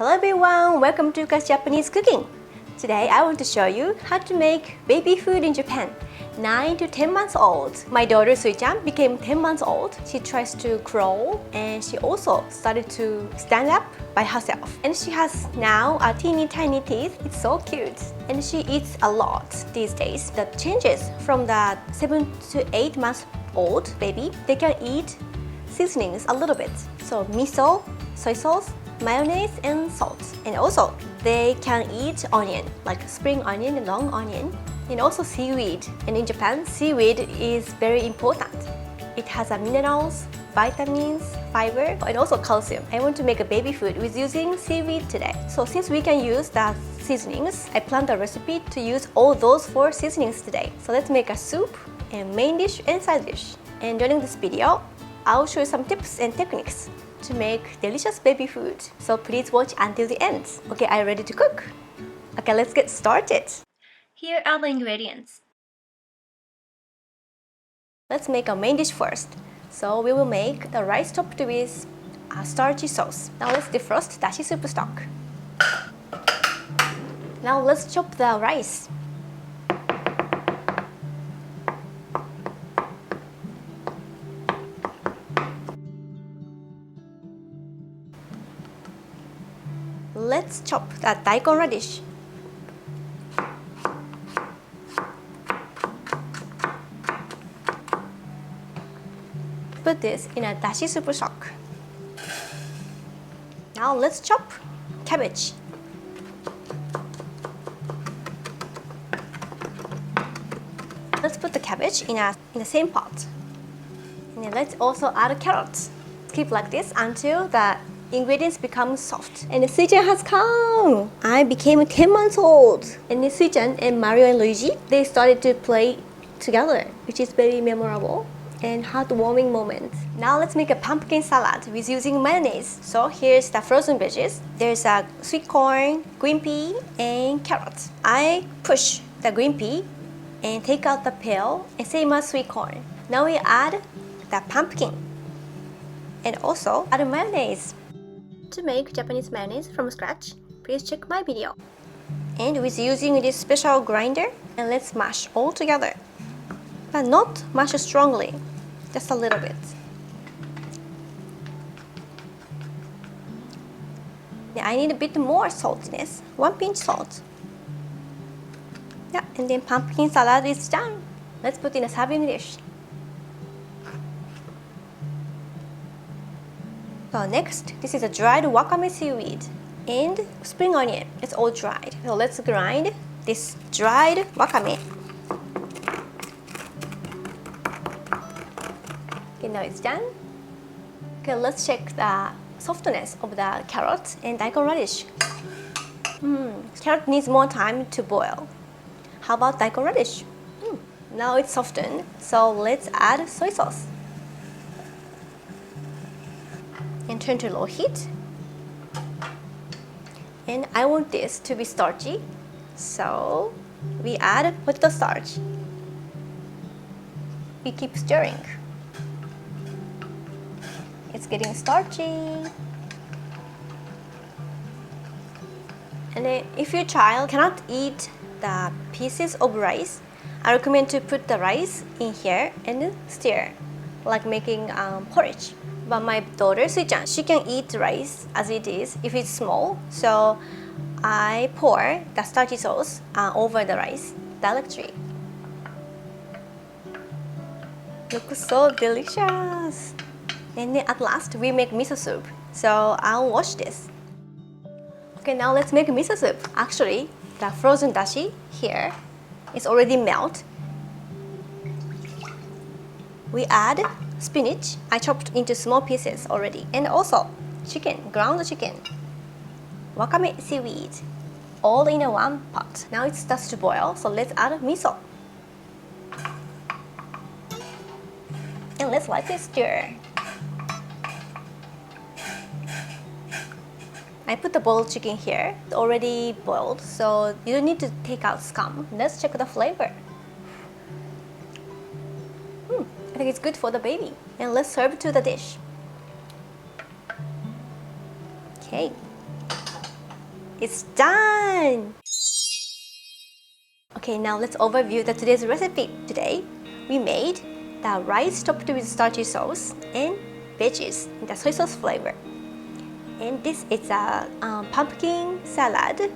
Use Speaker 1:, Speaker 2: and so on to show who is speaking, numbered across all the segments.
Speaker 1: Hello everyone, welcome to YUCa's Japanese cooking. Today I want to show you how to make baby food in Japan. 9 to 10 months old. My daughter Sui-chan became 10 months old. She tries to crawl and she also started to stand up by herself. And she has now a teeny tiny teeth. It's so cute. And she eats a lot these days. The changes from the 7 to 8 months old baby, they can eat seasonings a little bit. So miso, soy sauce, mayonnaise and salt. And also they can eat onion, like spring onion and long onion, and also seaweed. And in Japan, seaweed is very important. It has minerals, vitamins, fiber, and also calcium. I want to make a baby food with using seaweed today. So since we can use the seasonings, I planned a recipe to use all those 4 seasonings today. So let's make a soup and main dish and side dish. And during this video, I'll show you some tips and techniques to make delicious baby food. So please watch until the end. Okay, are you ready to cook? Okay, let's get started. Here are the ingredients. Let's make a main dish first. So we will make the rice topped with a starchy sauce. Now let's defrost dashi soup stock. Now let's chop the rice. Let's chop the daikon radish. Put this in a dashi soup stock. Now let's chop cabbage. Let's put the cabbage in the same pot. And then let's also add carrots. Keep like this until the ingredients become soft. And Sui-chan has come! I became 10 months old. And Sui-chan and Mario and Luigi, they started to play together, which is very memorable and heartwarming moment. Now let's make a pumpkin salad with using mayonnaise. So here's the frozen veggies. There's a sweet corn, green pea, and carrots. I push the green pea and take out the peel and same as sweet corn. Now we add the pumpkin and also add mayonnaise. To make Japanese mayonnaise from scratch, please check my video. And with using this special grinder, and let's mash all together. But not mash strongly, just a little bit. Yeah, I need a bit more saltiness, 1 pinch salt. Yeah, and then pumpkin salad is done. Let's put in a serving dish. So next, this is a dried wakame seaweed and spring onion. It's all dried. So let's grind this dried wakame. Okay, now it's done. Okay, let's check the softness of the carrot and daikon radish. Carrot needs more time to boil. How about daikon radish? Now it's softened, so let's add soy sauce. And turn to low heat. And I want this to be starchy, so we add potato starch. We keep stirring. It's getting starchy. And then if your child cannot eat the pieces of rice, I recommend to put the rice in here and stir, like making porridge. But my daughter Sui-chan, she can eat rice as it is if it's small. So I pour the starchy sauce over the rice directly. Looks so delicious. And then at last we make miso soup. So I'll wash this. Okay, now let's make miso soup. Actually, the frozen dashi here is already melt. We add spinach. I chopped into small pieces already. And also chicken, ground chicken, wakame seaweed, all in a one pot. Now it starts to boil, so let's add miso. And let's lightly stir. I put the boiled chicken here. It's already boiled, so you don't need to take out scum. Let's check the flavor. I think it's good for the baby. And let's serve to the dish. Okay. It's done! Okay, now let's overview today's recipe. Today, we made the rice topped with starchy sauce and veggies in the soy sauce flavor. And this is a pumpkin salad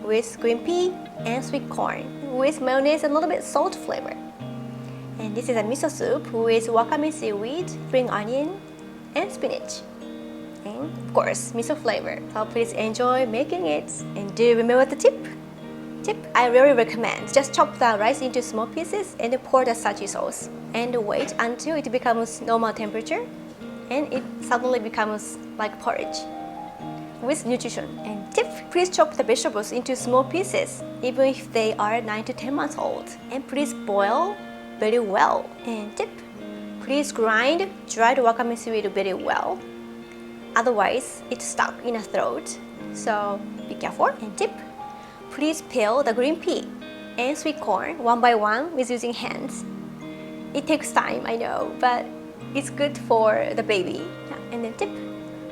Speaker 1: with green pea and sweet corn with mayonnaise and a little bit salt flavor. And this is a miso soup with wakame seaweed, spring onion, and spinach. And of course, miso flavor. So please enjoy making it. And do you remember the tip? I really recommend. Just chop the rice into small pieces and pour the starchy sauce. And wait until it becomes normal temperature. And it suddenly becomes like porridge with nutrition. And tip, please chop the vegetables into small pieces, even if they are 9 to 10 months old. And please boil very well. And tip, please grind dried wakame seaweed very well. Otherwise, it's stuck in a throat. So be careful. And tip, please peel the green pea and sweet corn one by one with using hands. It takes time, I know, but it's good for the baby. And then tip,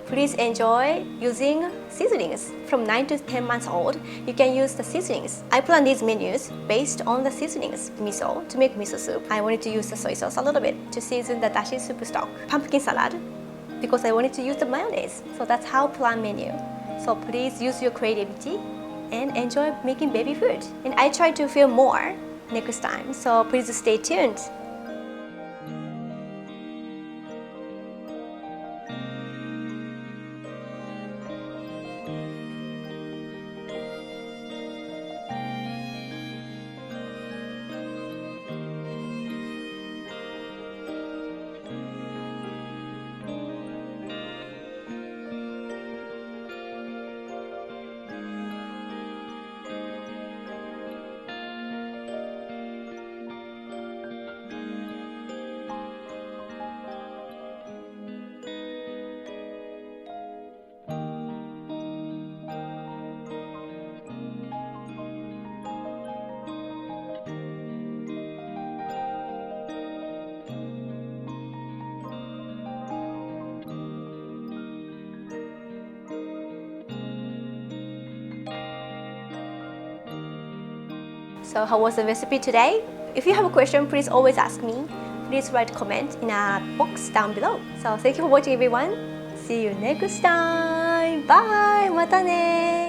Speaker 1: please enjoy using seasonings. From 9 to 10 months old, you can use the seasonings. I plan these menus based on the seasonings. Miso, to make miso soup. I wanted to use the soy sauce a little bit to season the dashi soup stock. Pumpkin salad, because I wanted to use the mayonnaise. So that's how I plan menu. So please use your creativity and enjoy making baby food. And I try to film more next time, so please stay tuned. So how was the recipe today? If you have a question, please always ask me. Please write a comment in a box down below. So thank you for watching, everyone. See you next time. Bye! またね